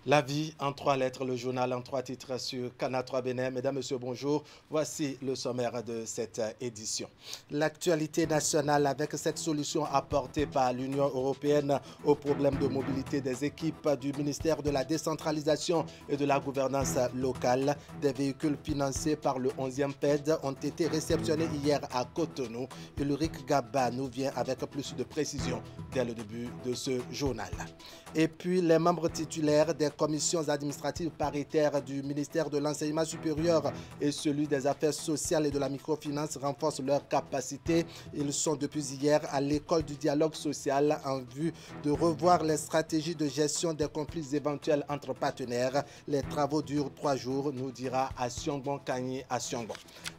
La vie en trois lettres, le journal en trois titres sur Canal 3 Bénin. Mesdames, Messieurs, bonjour. Voici le sommaire de cette édition. L'actualité nationale avec cette solution apportée par l'Union européenne aux problèmes de mobilité des équipes du ministère de la décentralisation et de la gouvernance locale. Des véhicules financés par le 11e PED ont été réceptionnés hier à Cotonou. Ulrich Gaba nous vient avec plus de précision dès le début de ce journal. Et puis, les membres titulaires des commissions administratives paritaires du ministère de l'Enseignement supérieur et celui des Affaires sociales et de la microfinance renforcent leurs capacités. Ils sont depuis hier à l'école du dialogue social en vue de revoir les stratégies de gestion des conflits éventuels entre partenaires. Les travaux durent 3 jours, nous dira Asiongbon Kagny Asiongbon.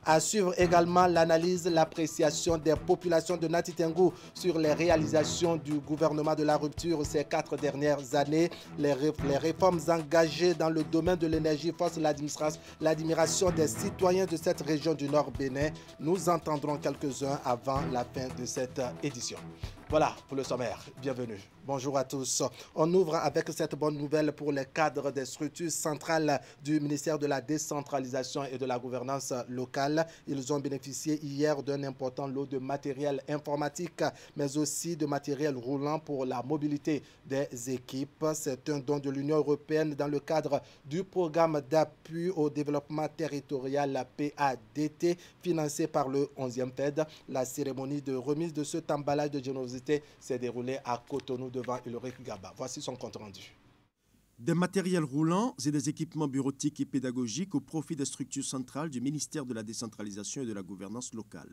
À suivre également l'analyse, l'appréciation des populations de Natitengu sur les réalisations du gouvernement de la rupture ces 4 dernières années. Les réformes engagées dans le domaine de l'énergie forcent l'admiration des citoyens de cette région du Nord Bénin. Nous entendrons quelques-uns avant la fin de cette édition. Voilà pour le sommaire. Bienvenue. Bonjour à tous. On ouvre avec cette bonne nouvelle pour les cadres des structures centrales du ministère de la décentralisation et de la gouvernance locale. Ils ont bénéficié hier d'un important lot de matériel informatique, mais aussi de matériel roulant pour la mobilité des équipes. C'est un don de l'Union européenne dans le cadre du programme d'appui au développement territorial PADT, financé par le 11e PED. La cérémonie de remise de cet emballage de générosité s'est déroulée à Cotonou devant Ulrich Gaba. Voici son compte rendu. Des matériels roulants et des équipements bureautiques et pédagogiques au profit des structures centrales du ministère de la décentralisation et de la gouvernance locale.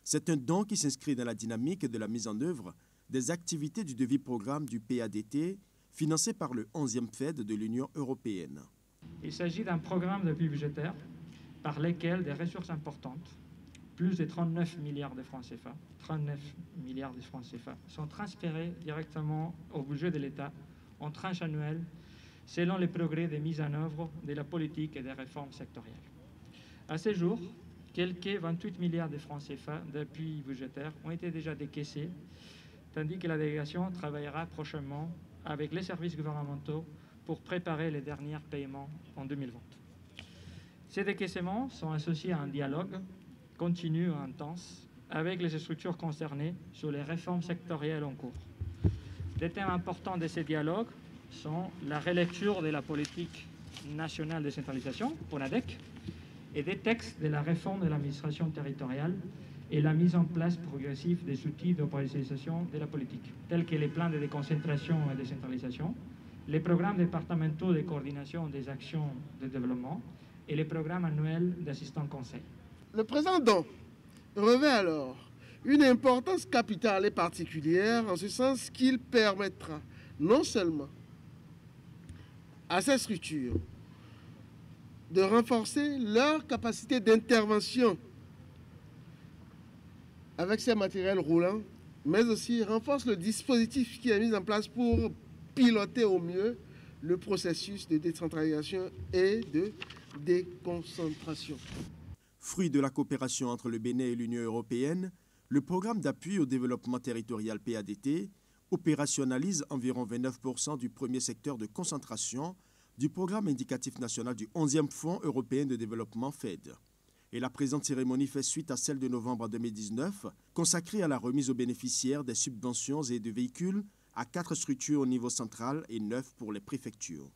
C'est un don qui s'inscrit dans la dynamique de la mise en œuvre des activités du devis programme du PADT financé par le 11e FED de l'Union européenne. Il s'agit d'un programme d'appui budgétaire par lequel des ressources importantes, plus de 39 milliards de francs CFA, 39 milliards de francs CFA, sont transférés directement au budget de l'État en tranches annuelles selon les progrès de mise en œuvre de la politique et des réformes sectorielles. À ce jour, quelques 28 milliards de francs CFA d'appui budgétaire ont été déjà décaissés, tandis que la délégation travaillera prochainement avec les services gouvernementaux pour préparer les derniers paiements en 2020. Ces décaissements sont associés à un dialogue continu et intense avec les structures concernées sur les réformes sectorielles en cours. Des thèmes importants de ces dialogues sont la relecture de la politique nationale de décentralisation, PONADEC, et des textes de la réforme de l'administration territoriale et la mise en place progressive des outils d'opérationnalisation de la politique, tels que les plans de déconcentration et de décentralisation, les programmes départementaux de coordination des actions de développement et les programmes annuels d'assistants conseil. Le présent don revêt alors une importance capitale et particulière en ce sens qu'il permettra non seulement à ces structures de renforcer leur capacité d'intervention avec ces matériels roulants, mais aussi renforce le dispositif qui est mis en place pour piloter au mieux le processus de décentralisation et de déconcentration. Fruit de la coopération entre le Bénin et l'Union européenne, le programme d'appui au développement territorial PADT opérationnalise environ 29% du premier secteur de concentration du programme indicatif national du 11e Fonds européen de développement FED. Et la présente cérémonie fait suite à celle de novembre 2019, consacrée à la remise aux bénéficiaires des subventions et de véhicules à 4 structures au niveau central et 9 pour les préfectures.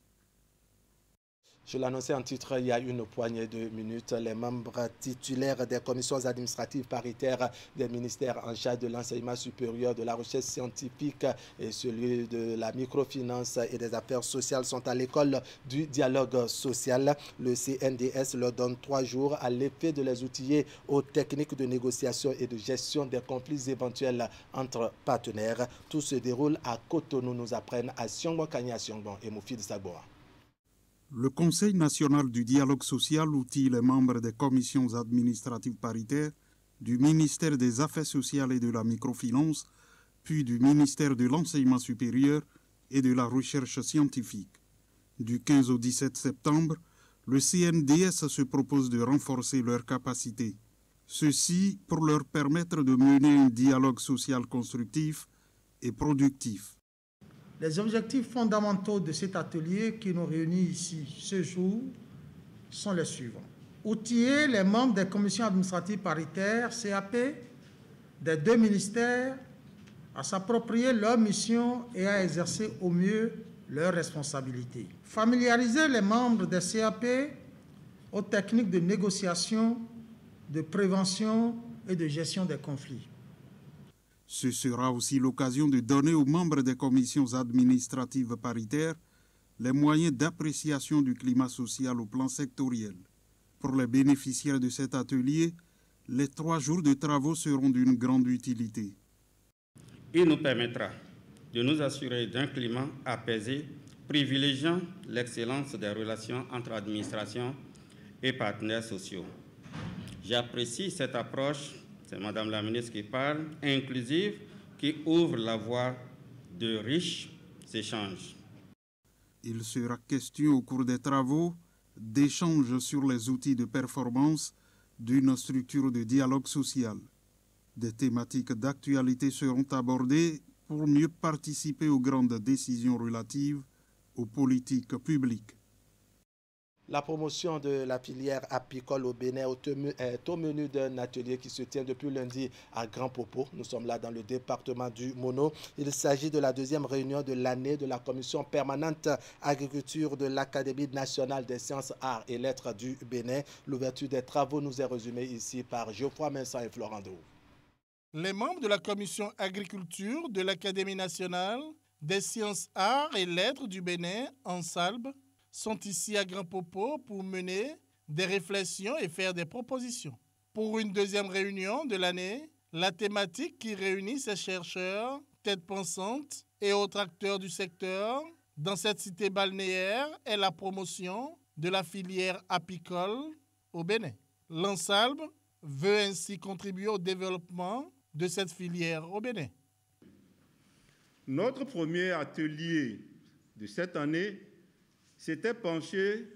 Je l'annonçais en titre il y a une poignée de minutes. Les membres titulaires des commissions administratives paritaires des ministères en charge de l'enseignement supérieur, de la recherche scientifique et celui de la microfinance et des affaires sociales sont à l'école du dialogue social. Le CNDS leur donne 3 jours à l'effet de les outiller aux techniques de négociation et de gestion des conflits éventuels entre partenaires. Tout se déroule à Cotonou, nous apprennent Asiongbon Kagny Asiongbon et Moufid Sagoa. Le Conseil national du dialogue social outille les membres des commissions administratives paritaires du ministère des Affaires sociales et de la microfinance, puis du ministère de l'Enseignement supérieur et de la recherche scientifique. Du 15 au 17 septembre, le CNDS se propose de renforcer leurs capacités. Ceci pour leur permettre de mener un dialogue social constructif et productif. Les objectifs fondamentaux de cet atelier qui nous réunit ici ce jour sont les suivants. Outiller les membres des commissions administratives paritaires, CAP, des deux ministères, à s'approprier leurs missions et à exercer au mieux leurs responsabilités. Familiariser les membres des CAP aux techniques de négociation, de prévention et de gestion des conflits. Ce sera aussi l'occasion de donner aux membres des commissions administratives paritaires les moyens d'appréciation du climat social au plan sectoriel. Pour les bénéficiaires de cet atelier, les 3 jours de travaux seront d'une grande utilité. Il nous permettra de nous assurer d'un climat apaisé, privilégiant l'excellence des relations entre administration et partenaires sociaux. J'apprécie cette approche, c'est Madame la ministre qui parle, inclusive, qui ouvre la voie de riches échanges. Il sera question au cours des travaux d'échanges sur les outils de performance d'une structure de dialogue social. Des thématiques d'actualité seront abordées pour mieux participer aux grandes décisions relatives aux politiques publiques. La promotion de la filière apicole au Bénin est au menu d'un atelier qui se tient depuis lundi à Grand Popo. Nous sommes là dans le département du Mono. Il s'agit de la 2e réunion de l'année de la commission permanente agriculture de l'Académie nationale des sciences, arts et lettres du Bénin. L'ouverture des travaux nous est résumée ici par Geoffroy Mensah et Florent Dou. Les membres de la commission agriculture de l'Académie nationale des sciences, arts et lettres du Bénin, en Salbe, sont ici à Grand Popo pour mener des réflexions et faire des propositions. Pour une 2e réunion de l'année, la thématique qui réunit ces chercheurs, têtes pensantes et autres acteurs du secteur dans cette cité balnéaire est la promotion de la filière apicole au Bénin. L'Ansalbe veut ainsi contribuer au développement de cette filière au Bénin. Notre premier atelier de cette année s'était penché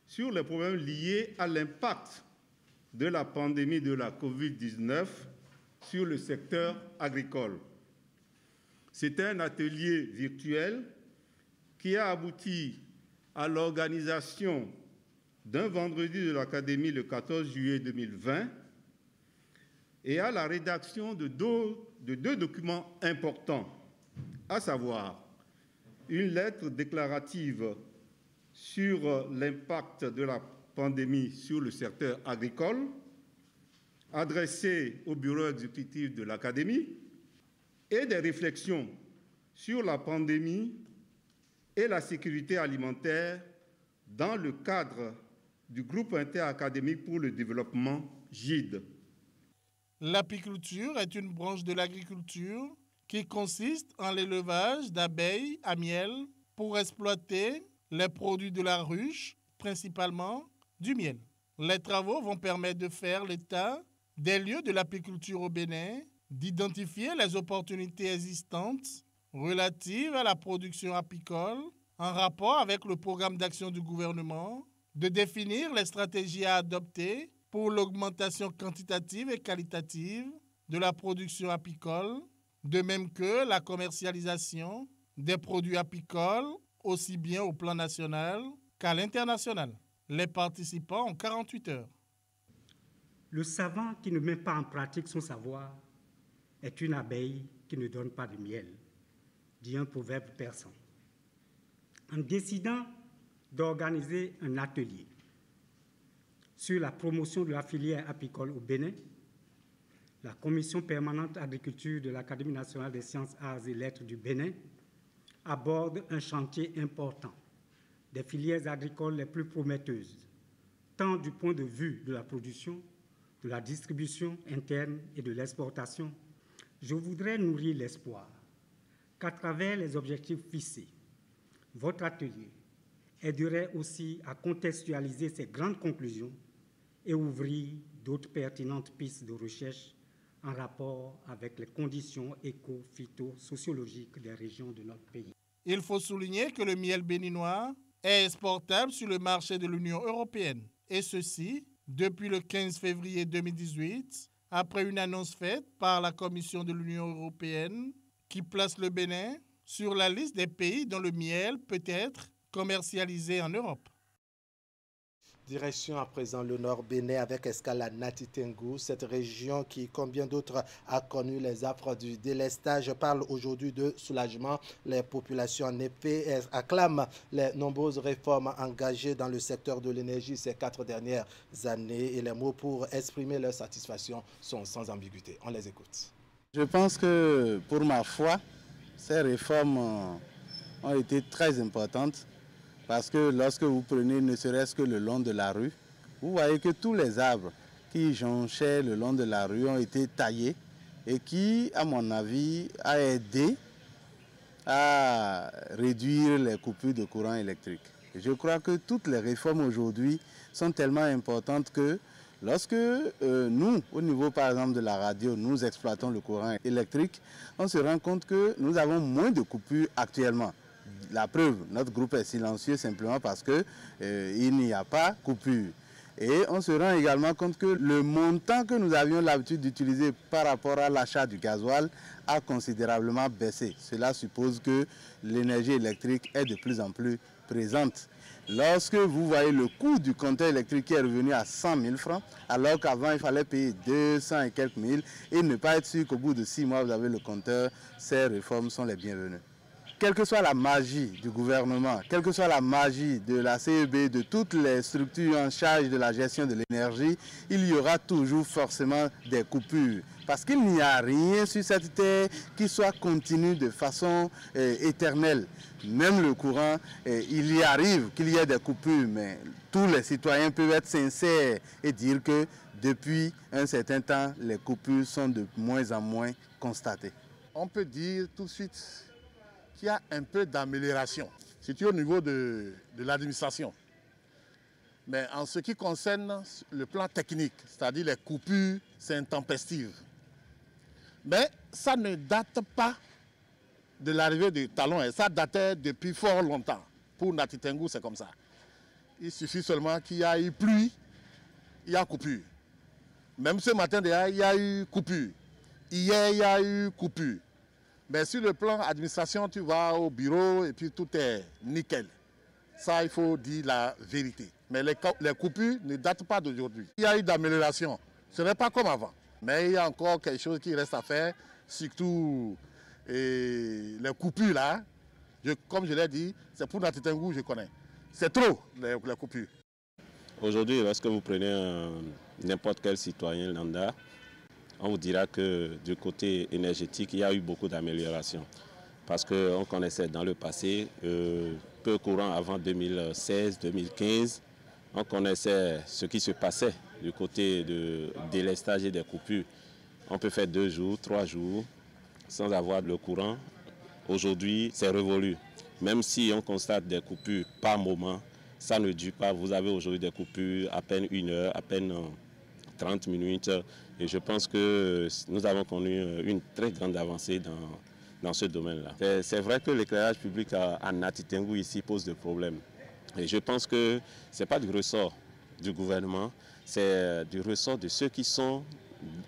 sur les problèmes liés à l'impact de la pandémie de la COVID-19 sur le secteur agricole. C'était un atelier virtuel qui a abouti à l'organisation d'un vendredi de l'Académie le 14 juillet 2020 et à la rédaction de deux documents importants, à savoir une lettre déclarative sur l'impact de la pandémie sur le secteur agricole, adressée au bureau exécutif de l'Académie, et des réflexions sur la pandémie et la sécurité alimentaire dans le cadre du groupe interacadémique pour le développement GIDE. L'apiculture est une branche de l'agriculture qui consiste en l'élevage d'abeilles à miel pour exploiter les produits de la ruche, principalement du miel. Les travaux vont permettre de faire l'état des lieux de l'apiculture au Bénin, d'identifier les opportunités existantes relatives à la production apicole en rapport avec le programme d'action du gouvernement, de définir les stratégies à adopter pour l'augmentation quantitative et qualitative de la production apicole, de même que la commercialisation des produits apicoles, aussi bien au plan national qu'à l'international. Les participants ont 48 heures. Le savant qui ne met pas en pratique son savoir est une abeille qui ne donne pas de miel, dit un proverbe persan. En décidant d'organiser un atelier sur la promotion de la filière apicole au Bénin, la Commission permanente agriculture de l'Académie nationale des sciences, arts et lettres du Bénin aborde un chantier important des filières agricoles les plus prometteuses, tant du point de vue de la production, de la distribution interne et de l'exportation. Je voudrais nourrir l'espoir qu'à travers les objectifs fixés, votre atelier aiderait aussi à contextualiser ces grandes conclusions et ouvrir d'autres pertinentes pistes de recherche en rapport avec les conditions éco-phyto-sociologiques des régions de notre pays. Il faut souligner que le miel béninois est exportable sur le marché de l'Union européenne, et ceci depuis le 15 février 2018, après une annonce faite par la Commission de l'Union européenne qui place le Bénin sur la liste des pays dont le miel peut être commercialisé en Europe. Direction à présent le nord Bénin avec escale à Nati Tengou. Cette région qui, comme bien d'autres, a connu les affres du délestage, parle aujourd'hui de soulagement. Les populations en effet acclament les nombreuses réformes engagées dans le secteur de l'énergie ces 4 dernières années et les mots pour exprimer leur satisfaction sont sans ambiguïté. On les écoute. Je pense que pour ma foi, ces réformes ont été très importantes. Parce que lorsque vous prenez ne serait-ce que le long de la rue, vous voyez que tous les arbres qui jonchaient le long de la rue ont été taillés et qui, à mon avis, a aidé à réduire les coupures de courant électrique. Je crois que toutes les réformes aujourd'hui sont tellement importantes que lorsque nous, au niveau par exemple de la radio, nous exploitons le courant électrique, on se rend compte que nous avons moins de coupures actuellement. La preuve, notre groupe est silencieux simplement parce qu'il n'y a pas coupure. Et on se rend également compte que le montant que nous avions l'habitude d'utiliser par rapport à l'achat du gasoil a considérablement baissé. Cela suppose que l'énergie électrique est de plus en plus présente. Lorsque vous voyez le coût du compteur électrique qui est revenu à 100 000 francs, alors qu'avant il fallait payer 200 et quelques mille et ne pas être sûr qu'au bout de 6 mois vous avez le compteur, ces réformes sont les bienvenues. Quelle que soit la magie du gouvernement, quelle que soit la magie de la CEB, de toutes les structures en charge de la gestion de l'énergie, il y aura toujours forcément des coupures. Parce qu'il n'y a rien sur cette terre qui soit continu de façon éternelle. Même le courant, il y arrive qu'il y ait des coupures, mais tous les citoyens peuvent être sincères et dire que depuis un certain temps, les coupures sont de moins en moins constatées. On peut dire tout de suite qu'il y a un peu d'amélioration, surtout au niveau de l'administration. Mais en ce qui concerne le plan technique, c'est-à-dire les coupures, c'est intempestif. Mais ça ne date pas de l'arrivée du talon, ça datait depuis fort longtemps. Pour Nati Tengou, c'est comme ça. Il suffit seulement qu'il y ait eu pluie, il y a coupure. Même ce matin, déjà, il y a eu coupure. Hier, il y a eu coupure. Mais sur le plan administration, tu vas au bureau et puis tout est nickel. Ça, il faut dire la vérité. Mais les coupures ne datent pas d'aujourd'hui. Il y a eu d'amélioration. Ce n'est pas comme avant. Mais il y a encore quelque chose qui reste à faire, surtout les coupures là. Comme je l'ai dit, c'est pour Nati Tengou, je connais. C'est trop, les coupures. Aujourd'hui, lorsque vous prenez n'importe quel citoyen lambda, on vous dira que du côté énergétique, il y a eu beaucoup d'améliorations. Parce qu'on connaissait dans le passé, peu courant avant 2016-2015, on connaissait ce qui se passait du côté de délestage et des coupures. On peut faire 2 jours, 3 jours sans avoir le courant. Aujourd'hui, c'est révolu. Même si on constate des coupures par moment, ça ne dure pas. Vous avez aujourd'hui des coupures à peine 1 heure, à peine 30 minutes. Et je pense que nous avons connu une très grande avancée dans ce domaine-là. C'est vrai que l'éclairage public à Nati Tengou ici pose des problèmes. Et je pense que ce n'est pas du ressort du gouvernement, c'est du ressort de ceux qui sont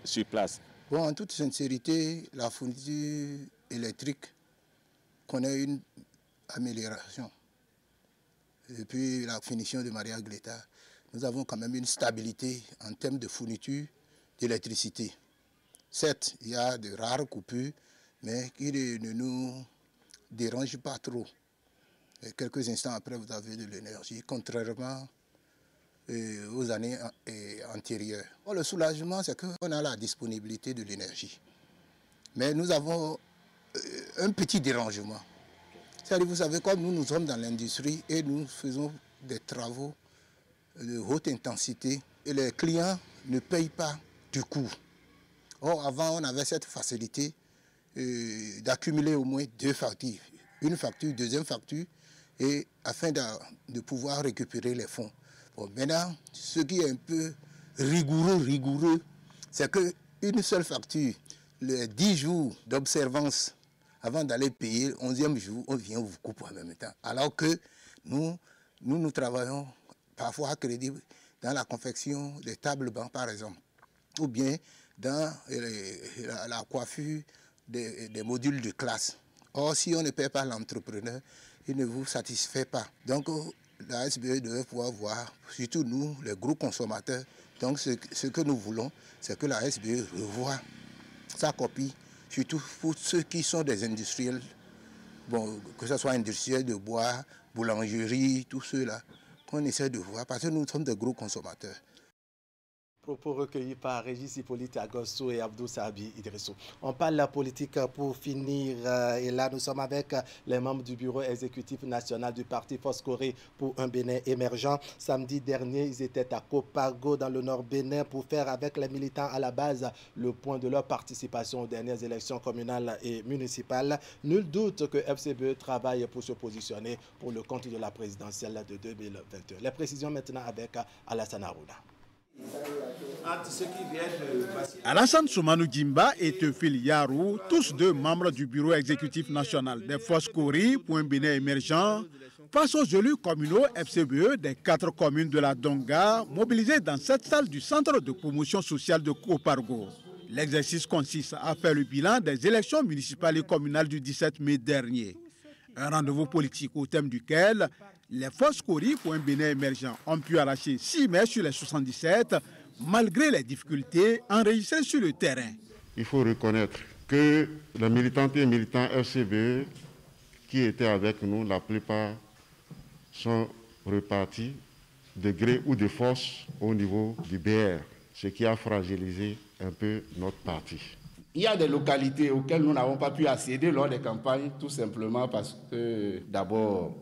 sur place. Bon, en toute sincérité, la fourniture électrique connaît une amélioration. Depuis la finition de Maria Gleta, nous avons quand même une stabilité en termes de fourniture d'électricité. Certes, il y a de rares coupures, mais qui ne nous dérangent pas trop. Et quelques instants après, vous avez de l'énergie, contrairement aux années antérieures. Bon, le soulagement, c'est qu'on a la disponibilité de l'énergie. Mais nous avons un petit dérangement. C'est-à-dire, vous savez, comme nous sommes dans l'industrie et nous faisons des travaux de haute intensité, et les clients ne payent pas du coup. Or, avant, on avait cette facilité d'accumuler au moins 2 factures. Une facture, deuxième facture, et afin de pouvoir récupérer les fonds. Bon, maintenant, ce qui est un peu rigoureux, c'est qu'une seule facture, les 10 jours d'observance avant d'aller payer, le 11e jour, on vient vous couper en même temps. Alors que nous travaillons parfois à crédit dans la confection des tables bancs, par exemple, ou bien dans la coiffure des modules de classe. Or, si on ne paie pas l'entrepreneur, il ne vous satisfait pas. Donc, la SBE devait pouvoir voir, surtout nous, les gros consommateurs. Donc, ce que nous voulons, c'est que la SBE revoie sa copie, surtout pour ceux qui sont des industriels, bon, que ce soit industriels de bois, boulangerie, tout ceux-là, qu'on essaie de voir, parce que nous sommes des gros consommateurs. Propos recueillis par Régis Hippolyte Agosto et Abdou Sahabi Idrissou. On parle de la politique pour finir et là nous sommes avec les membres du bureau exécutif national du parti Foscoré pour un Bénin émergent. Samedi dernier, ils étaient à Copago dans le nord Bénin pour faire avec les militants à la base le point de leur participation aux dernières élections communales et municipales. Nul doute que FCBE travaille pour se positionner pour le compte de la présidentielle de 2021. Les précisions maintenant avec Alassane Aruna. Alassane Soumanou Djimba et Teufil Yarou, tous deux membres du bureau exécutif national des Foscoré pour un Bénin émergent, face aux élus communaux FCBE des 4 communes de la Donga, mobilisés dans cette salle du centre de promotion sociale de Copargo. L'exercice consiste à faire le bilan des élections municipales et communales du 17 mai dernier. Un rendez-vous politique au thème duquel les Foscoré pour un Bénin émergent ont pu arracher 6 maires sur les 77, malgré les difficultés enregistrées sur le terrain. Il faut reconnaître que les militantes et militants FCBE qui étaient avec nous, la plupart sont repartis de gré ou de force au niveau du BR, ce qui a fragilisé un peu notre parti. Il y a des localités auxquelles nous n'avons pas pu accéder lors des campagnes, tout simplement parce que, d'abord,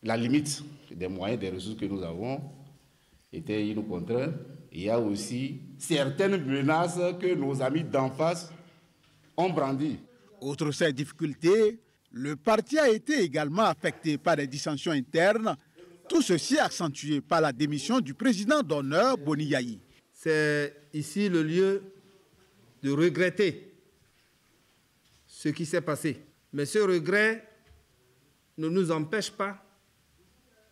la limite des moyens, des ressources que nous avons était une contrainte. Il y a aussi certaines menaces que nos amis d'en face ont brandies. Outre ces difficultés, le parti a été également affecté par des dissensions internes, tout ceci accentué par la démission du président d'honneur Boni Yayi. C'est ici le lieu de regretter ce qui s'est passé. Mais ce regret ne nous empêche pas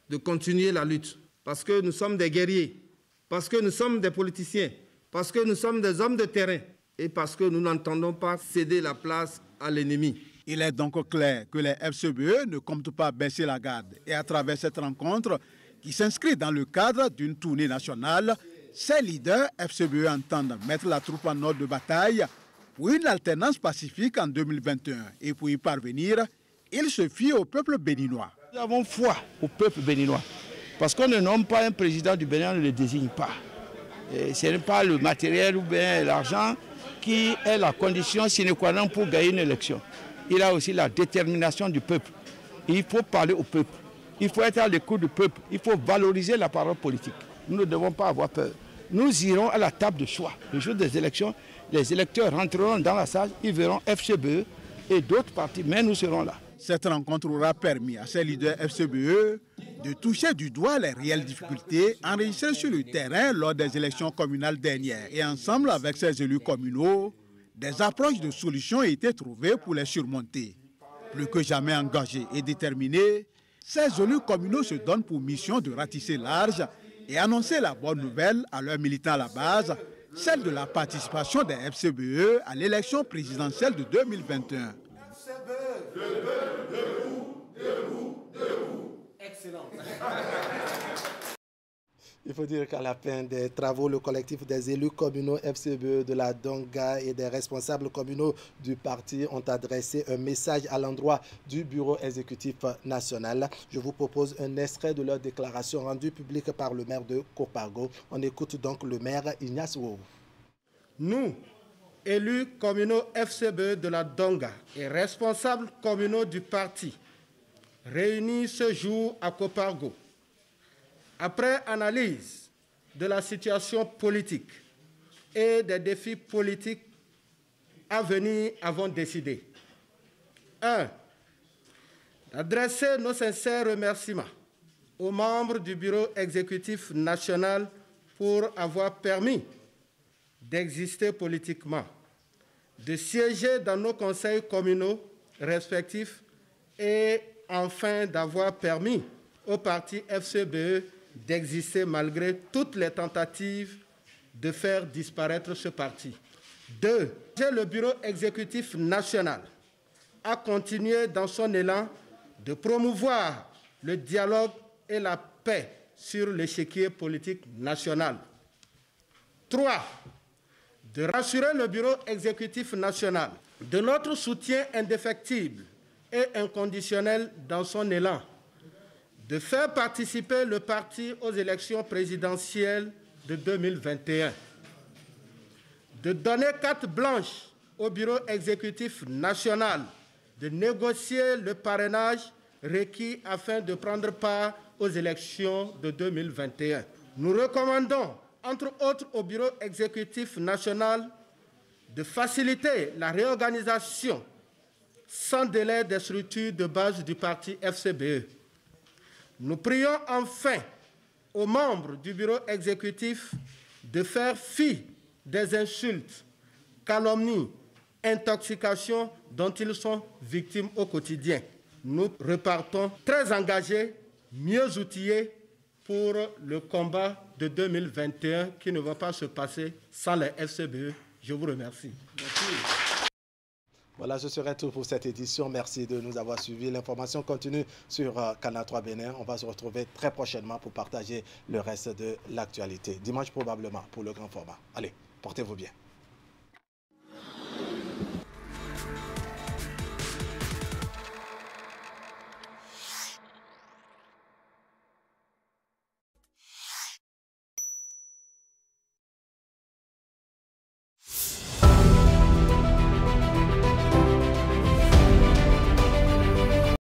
de continuer la lutte, parce que nous sommes des guerriers, parce que nous sommes des politiciens, parce que nous sommes des hommes de terrain et parce que nous n'entendons pas céder la place à l'ennemi. Il est donc clair que les FCBE ne comptent pas baisser la garde. Et à travers cette rencontre, qui s'inscrit dans le cadre d'une tournée nationale, ces leaders FCBE entendent mettre la troupe en ordre de bataille pour une alternance pacifique en 2021. Et pour y parvenir, ils se fient au peuple béninois. Nous avons foi au peuple béninois, parce qu'on ne nomme pas un président du Bénin, on ne le désigne pas. Et ce n'est pas le matériel ou bien l'argent qui est la condition sine qua non pour gagner une élection. Il y a aussi la détermination du peuple. Il faut parler au peuple, il faut être à l'écoute du peuple, il faut valoriser la parole politique. Nous ne devons pas avoir peur. Nous irons à la table de choix. Le jour des élections, les électeurs rentreront dans la salle, ils verront FCBE et d'autres partis, mais nous serons là. Cette rencontre aura permis à ces leaders FCBE de toucher du doigt les réelles difficultés enregistrées sur le terrain lors des élections communales dernières. Et ensemble avec ces élus communaux, des approches de solutions ont été trouvées pour les surmonter. Plus que jamais engagés et déterminés, ces élus communaux se donnent pour mission de ratisser large et annoncer la bonne nouvelle à leurs militants à la base, celle de la participation des FCBE à l'élection présidentielle de 2021. Excellent. Il faut dire qu'à la fin des travaux, le collectif des élus communaux FCBE de la Donga et des responsables communaux du parti ont adressé un message à l'endroit du bureau exécutif national. Je vous propose un extrait de leur déclaration rendue publique par le maire de Copago. On écoute donc le maire Ignace Wou. Nous, élus communaux FCBE de la Donga et responsables communaux du parti, réunis ce jour à Copargo, après analyse de la situation politique et des défis politiques à venir, avons décidé 1. D'adresser nos sincères remerciements aux membres du bureau exécutif national pour avoir permis d'exister politiquement, de siéger dans nos conseils communaux respectifs et enfin d'avoir permis au parti FCBE d'exister malgré toutes les tentatives de faire disparaître ce parti. 2. Le bureau exécutif national à continuer dans son élan de promouvoir le dialogue et la paix sur l'échiquier politique national. 3. De rassurer le Bureau exécutif national de notre soutien indéfectible et inconditionnel dans son élan de faire participer le parti aux élections présidentielles de 2021, de donner carte blanche au Bureau exécutif national de négocier le parrainage requis afin de prendre part aux élections de 2021. Nous recommandons, entre autres, au Bureau exécutif national de faciliter la réorganisation sans délai des structures de base du parti FCBE. Nous prions enfin aux membres du bureau exécutif de faire fi des insultes, calomnies, intoxications dont ils sont victimes au quotidien. Nous repartons très engagés, mieux outillés pour le combat de 2021 qui ne va pas se passer sans les FCBE. Je vous remercie. Merci. Voilà, ce serait tout pour cette édition. Merci de nous avoir suivis. L'information continue sur Canal 3 Bénin. On va se retrouver très prochainement pour partager le reste de l'actualité. Dimanche probablement pour le grand format. Allez, portez-vous bien.